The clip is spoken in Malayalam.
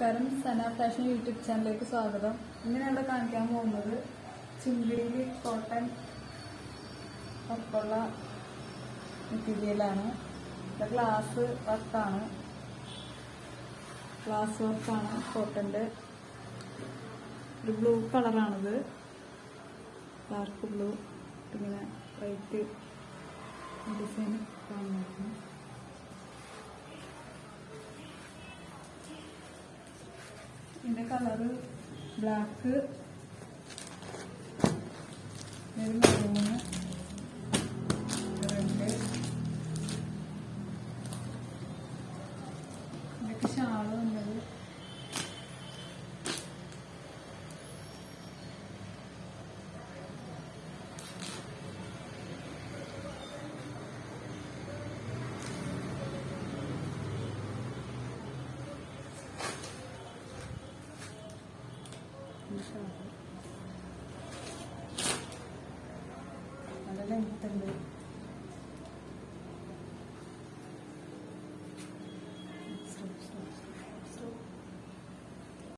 നമസ്കാരം, സന ഫാഷൻ യൂട്യൂബ് ചാനലിലേക്ക് സ്വാഗതം. ഇന്ന് ഇവിടെ കാണിക്കാൻ പോകുന്നത് ചുങ്കിടിയിൽ കോട്ടൺ ഒപ്പുള്ള മെറ്റീരിയലാണ്. ഇത് ഗ്ലാസ് വർക്കാണ്. കോട്ടൻ്റെ ഒരു ബ്ലൂ കളറാണിത്. ഡാർക്ക് ബ്ലൂ, ഇങ്ങനെ വൈറ്റ് ഡിസൈൻ കാണുന്നു. ഇതിൻ്റെ കളറ് ബ്ലാക്ക്, മെറൂണ്, റെഡ്. ഇതൊക്കെ ഷാള് വന്നത്. നല്ല ലെങ്ത് ഉണ്ട്.